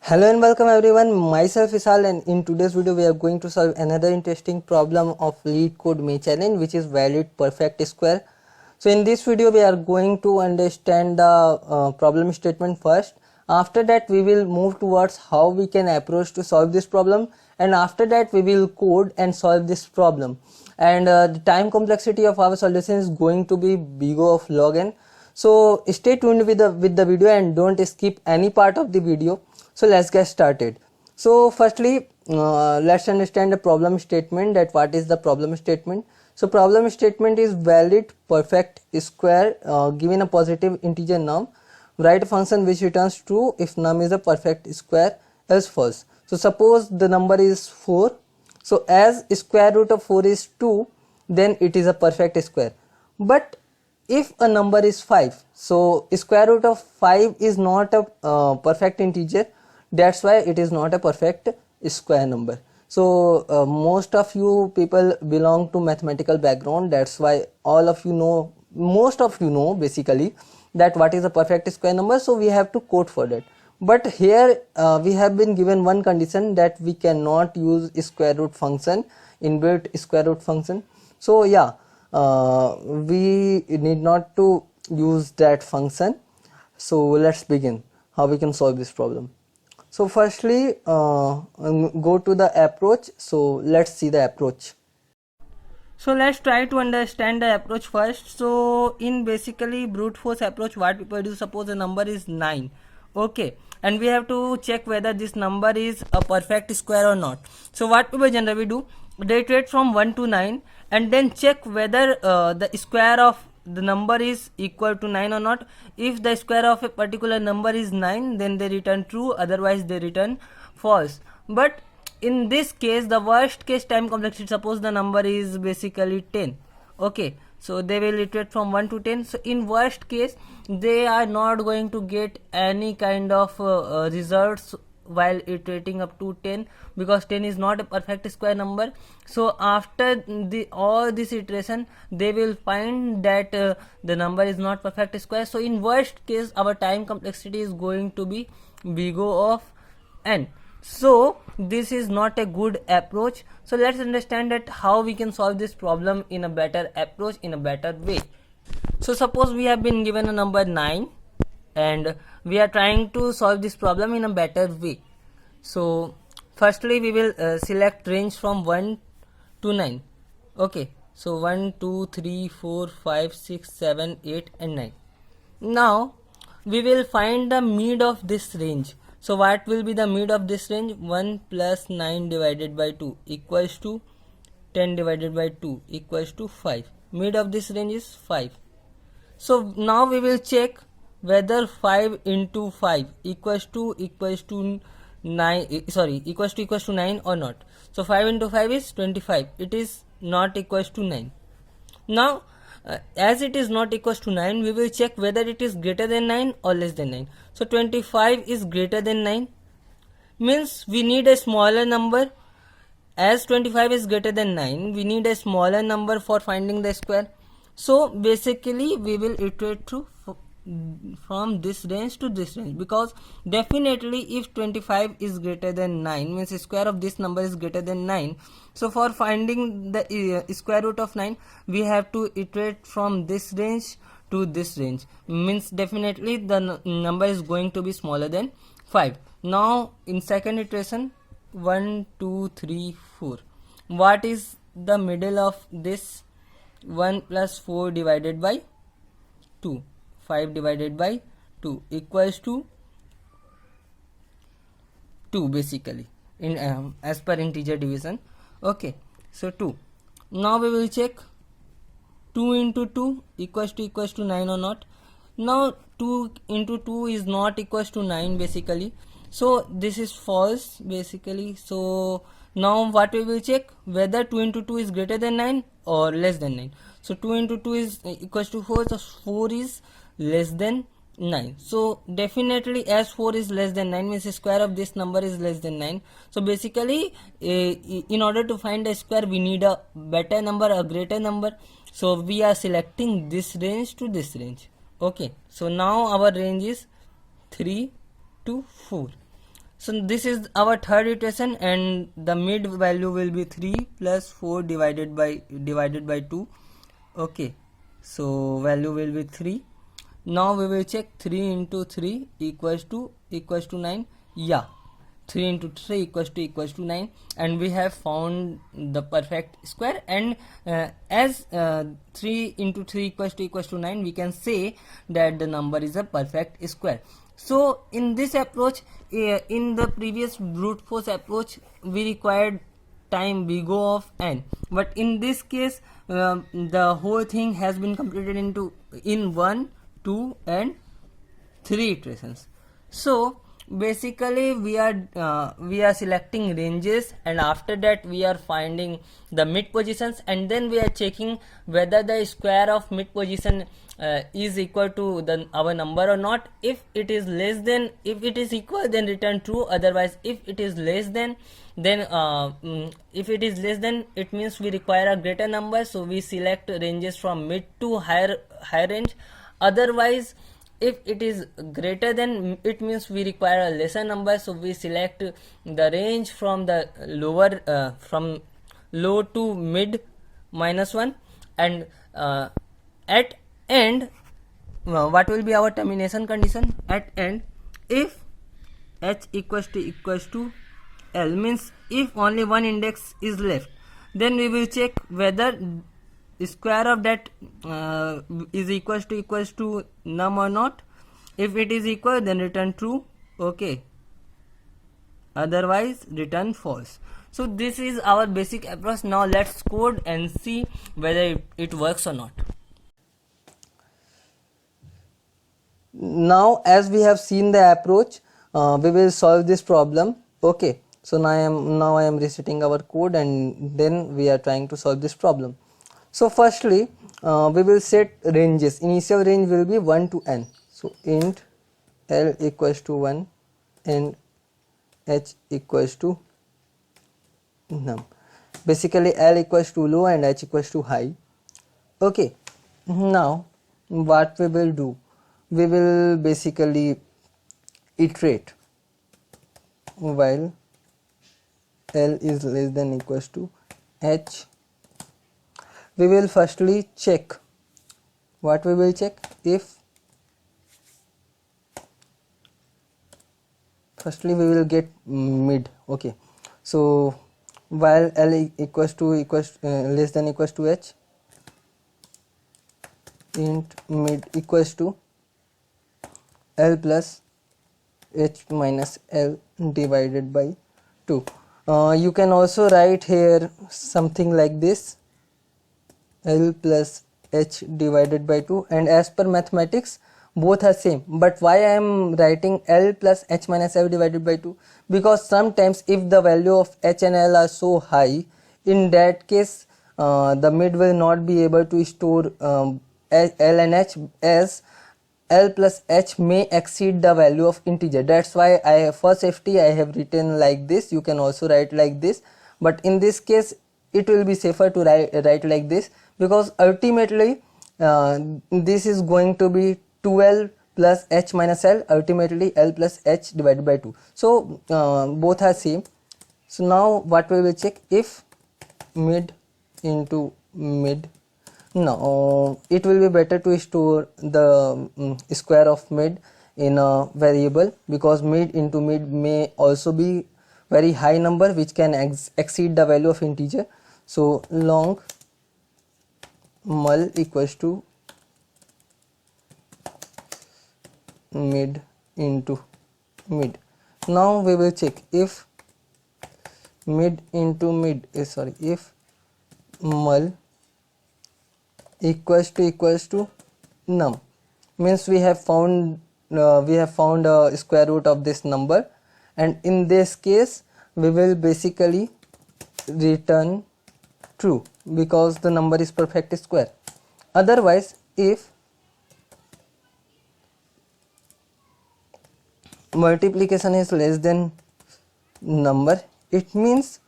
Hello and welcome everyone, myself Isal, and in today's video we are going to solve another interesting problem of LeetCode challenge, which is valid perfect square. So in this video we are going to understand the problem statement first. After that we will move towards how we can approach to solve this problem, and after that we will code and solve this problem. And the time complexity of our solution is going to be big of log n. So stay tuned with the video and don't skip any part of the video. So let's get started. So firstly, let's understand the problem statement. That what is the problem statement? So problem statement is valid perfect square given a positive integer num. Write a function which returns true if num is a perfect square, else false. So suppose the number is 4. So as square root of 4 is 2, then it is a perfect square. But if a number is 5, so square root of 5 is not a perfect integer, that's why it is not a perfect square number. So most of you people belong to mathematical background, that's why all of you know, most of you know basically that what is a perfect square number, so we have to code for that. But here we have been given one condition, that we cannot use square root function, inbuilt square root function. So yeah, we need not to use that function. So let's begin how we can solve this problem. So firstly, go to the approach. So let's see the approach. So let's try to understand the approach first. So in basically brute force approach, what people do, suppose the number is 9, okay, and we have to check whether this number is a perfect square or not. So what people generally do, they iterate from 1 to 9 and then check whether the square of the number is equal to 9 or not. If the square of a particular number is 9, then they return true, otherwise they return false. But in this case, the worst case time complexity, suppose the number is basically 10, okay, so they will iterate from 1 to 10. So in worst case they are not going to get any kind of results while iterating up to 10, because 10 is not a perfect square number. So after all this iteration they will find that the number is not perfect square. So in worst case our time complexity is going to be big O of n. So this is not a good approach. So let's understand that how we can solve this problem in a better approach, in a better way. So suppose we have been given a number 9 and we are trying to solve this problem in a better way. So firstly we will select range from 1 to 9, okay, so 1 2 3 4 5 6 7 8 and 9. Now we will find the mid of this range. So what will be the mid of this range? 1 plus 9 divided by 2 equals to 10 divided by 2 equals to 5. Mid of this range is 5. So now we will check whether 5 into 5 equals to 9, equals to 9 or not. So 5 into 5 is 25. It is not equals to 9. Now as it is not equals to 9, we will check whether it is greater than 9 or less than 9. So 25 is greater than 9, means we need a smaller number. As 25 is greater than 9, we need a smaller number for finding the square. So basically we will iterate through from this range to this range, because definitely if 25 is greater than 9, means the square of this number is greater than 9. So for finding the square root of 9, we have to iterate from this range to this range, means definitely the number is going to be smaller than 5. Now in second iteration, 1 2 3 4, what is the middle of this? 1 plus 4 divided by 2, 5 divided by 2 equals to 2 basically, in as per integer division, okay, so 2. Now we will check 2 into 2 equals to 9 or not. Now 2 into 2 is not equals to 9 basically, so this is false basically. So now what we will check, whether 2 into 2 is greater than 9 or less than 9. So 2 into 2 is equals to 4, so 4 is less than 9. So definitely as 4 is less than 9, means the square of this number is less than 9. So basically in order to find a square we need a better number, a greater number. So we are selecting this range to this range, okay. So now our range is 3 to 4. So this is our third iteration, and the mid value will be 3 plus 4 divided by 2. Okay, so value will be 3. Now we will check 3 into 3 equals to 9. Yeah, 3 into 3 equals to 9, and we have found the perfect square. And as 3 into 3 equals to 9, we can say that the number is a perfect square. So in this approach, in the previous brute force approach, we required time big O of n, but in this case the whole thing has been completed in 1, 2 and 3 iterations. So basically we are selecting ranges, and after that we are finding the mid positions, and then we are checking whether the square of mid position is equal to our number or not. If it is less than, if it is equal, then return true. Otherwise, if it is less than, then it means we require a greater number, so we select ranges from mid to higher range. Otherwise, if it is greater than, it means we require a lesser number, so we select the range from the lower from low to mid -1. And at end, what will be our termination condition? At end, if h equals to L, means if only one index is left, then we will check whether square of that is equals to num or not. If it is equal, then return true. Okay, otherwise return false. So this is our basic approach. Now let's code and see whether it works or not. Now as we have seen the approach, we will solve this problem. Okay, so now I am resetting our code, and then we are trying to solve this problem. So firstly, we will set ranges. Initial range will be 1 to n. So int L equals to 1 and h equals to num. Basically L equals to low and h equals to high. Okay, now what we will do, we will basically iterate while L is less than equals to h. We will firstly check. What we will check? If firstly we will get mid. Okay, so while L equals to less than equals to h, int mid equals to L plus h minus L divided by 2. You can also write here something like this, L plus h divided by 2, and as per mathematics both are same. But why I am writing L plus h minus L divided by 2? Because sometimes if the value of h and L are so high, in that case the mid will not be able to store L and h, as L plus h may exceed the value of integer. That's why for safety I have written like this. You can also write like this, but in this case it will be safer to write like this, because ultimately this is going to be 12 plus h minus L, ultimately L plus h divided by 2. So both are same. So now what we will check? If mid into mid, no, it will be better to store the square of mid in a variable, because mid into mid may also be very high number which can exceed the value of integer. So long mul equals to mid into mid. Now we will check if mid into mid is if mul equals to num, means we have found a square root of this number, and in this case we will basically return true, because the number is perfect square. Otherwise, if multiplication is less than number, it means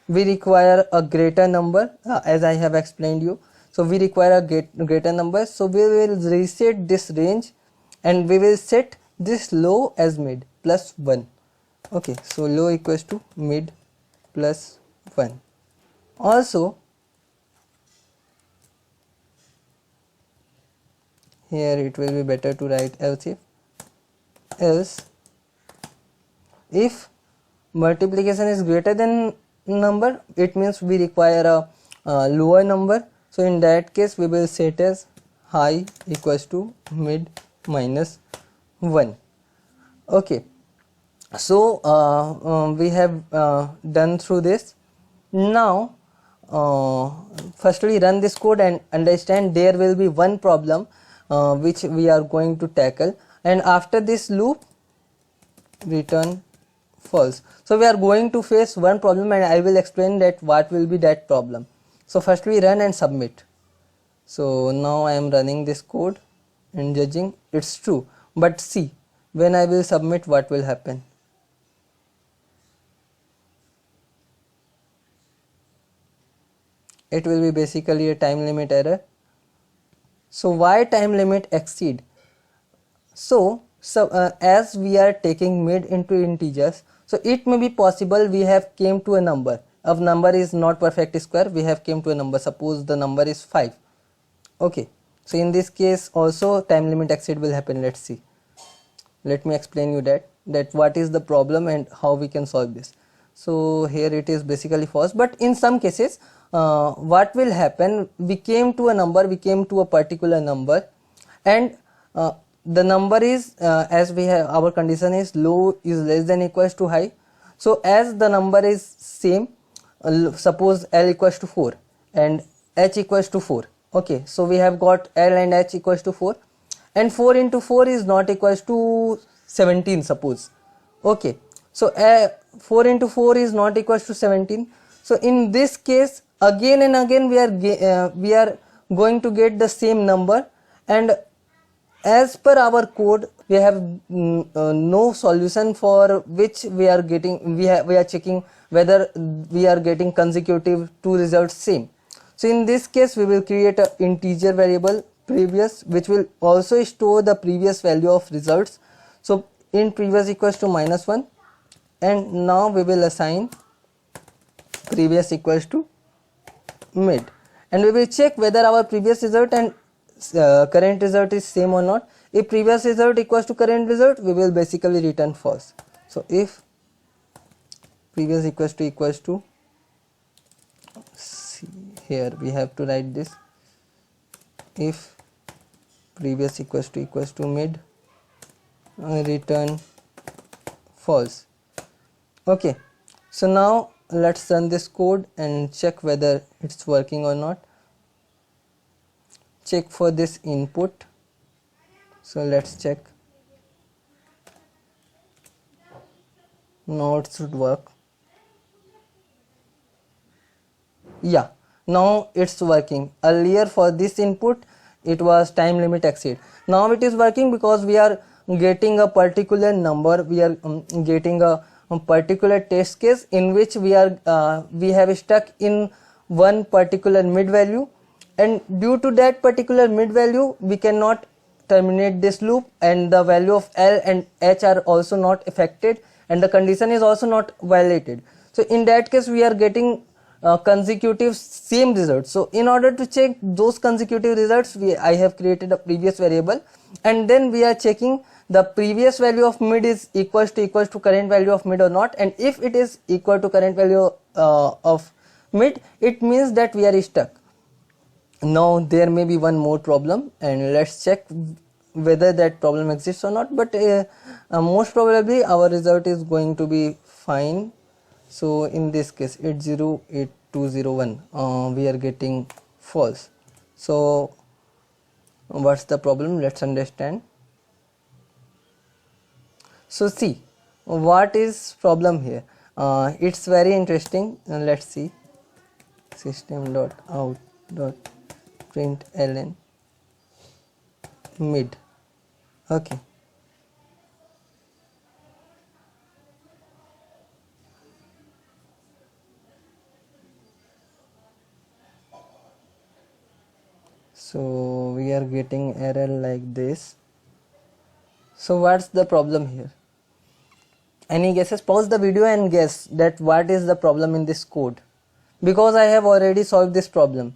we require a greater number, as I have explained you. So we require a greater number, so we will reset this range and we will set this low as mid. plus 1. Okay, so low equals to mid plus 1. Also here it will be better to write else if multiplication is greater than number, it means we require a lower number. So in that case we will set as high equals to mid minus 1. Okay, so we have done through this. Now firstly run this code and understand there will be one problem which we are going to tackle, and after this loop return false. So we are going to face one problem and I will explain that what will be that problem. So firstly run and submit. So now I am running this code and judging it's true, but see when I will submit what will happen. It will be basically a time limit error. So why time limit exceed? So as we are taking mid into integers, so it may be possible we have came to a number. If number is not perfect square, we have came to a number. Suppose the number is 5. Okay, so in this case also time limit exceed will happen. Let's see. Let me explain you that what is the problem and how we can solve this. So here it is basically false, but in some cases what will happen, we came to a particular number, and the number is as we have our condition is low is less than equals to high. So as the number is same, suppose L equals to 4 and H equals to 4. Okay, so we have got L and H equals to 4, and 4 into 4 is not equals to 17, suppose. Okay, so 4 into 4 is not equals to 17. So in this case again and again we are going to get the same number, and as per our code we have no solution for which we are getting, we are checking whether we are getting consecutive two results same. So in this case we will create an integer variable previous which will also store the previous value of results. So in previous equals to -1, and now we will assign previous equals to mid, and we will check whether our previous result and current result is same or not. If previous result equals to current result, we will basically return false. So if previous equals to see, here we have to write this, if previous equals to mid, return false. Okay, so now let's run this code and check whether it's working or not. Check for this input. So let's check. Now it should work. Yeah, now it's working. Earlier for this input it was time limit exceed. Now it is working because we are getting a particular number, we are getting a particular test case in which we have stuck in one particular mid value, and due to that particular mid value we cannot terminate this loop, and the value of L and H are also not affected, and the condition is also not violated. So in that case we are getting consecutive same results. So in order to check those consecutive results, I have created a previous variable, and then we are checking the previous value of mid is equals to current value of mid or not, and if it is equal to current value of mid, it means that we are stuck. Now there may be one more problem, and let's check whether that problem exists or not, but most probably our result is going to be fine. So in this case 808201 we are getting false. So what's the problem? Let's understand. So see what is problem here. It's very interesting. Let's see. System.out.println mid. Okay. So we are getting error like this. So what's the problem here? Any guesses? Pause the video and guess that what is the problem in this code, because I have already solved this problem.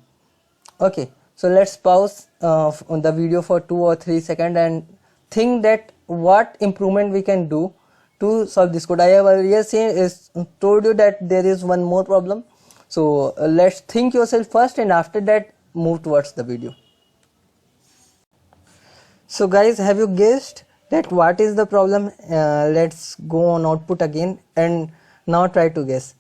Okay, so let's pause the video for 2 or 3 seconds and think that what improvement we can do to solve this code. I have earlier told you that there is one more problem. So let's think yourself first, and after that move towards the video. So guys, have you guessed that what is the problem? Let's go on output again and now try to guess.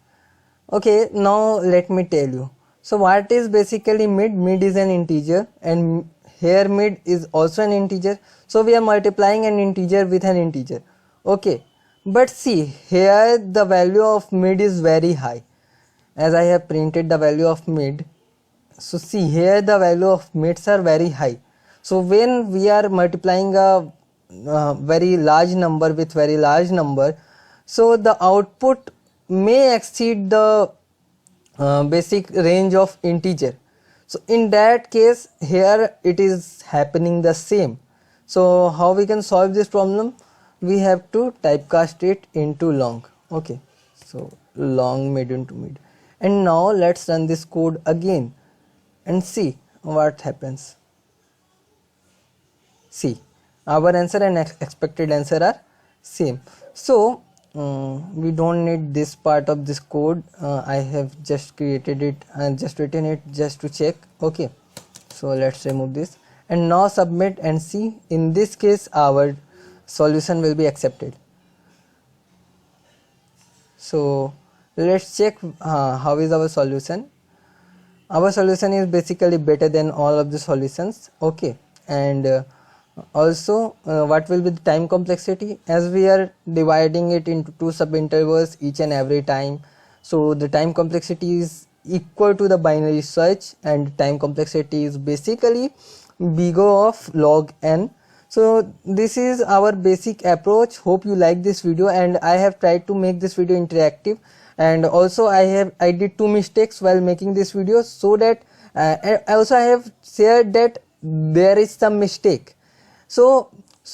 Okay, now let me tell you. So what is basically mid? Mid is an integer, and here mid is also an integer. So we are multiplying an integer with an integer. Okay, but see here the value of mid is very high, as I have printed the value of mid. So see here the value of mids are very high. So when we are multiplying a very large number with very large number, so the output may exceed the basic range of integer. So in that case here it is happening the same. So how we can solve this problem? We have to typecast it into long. Okay, so long mid into mid, and now let's run this code again and see what happens. See, our answer and expected answer are same. So we don't need this part of this code. I have just created it and just written it just to check. Okay, so let's remove this and now submit and see. In this case our solution will be accepted. So let's check how is our solution. Our solution is basically better than all of the solutions. Okay, and also what will be the time complexity, as we are dividing it into 2 subintervals each and every time. So the time complexity is equal to the binary search, and time complexity is basically big O of log n. So this is our basic approach. Hope you like this video, and I have tried to make this video interactive, and also I did 2 mistakes while making this video, so that also I have shared that there is some mistake. So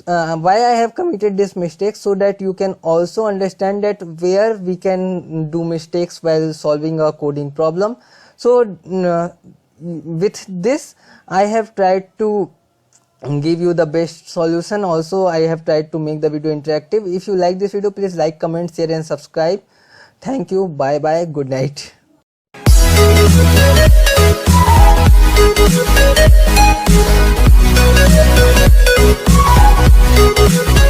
why I have committed this mistake, so that you can also understand that where we can do mistakes while solving a coding problem. So with this I have tried to give you the best solution. Also I have tried to make the video interactive. If you like this video, please like, comment, share and subscribe. Thank you. Bye bye. Good night. We'll be right back.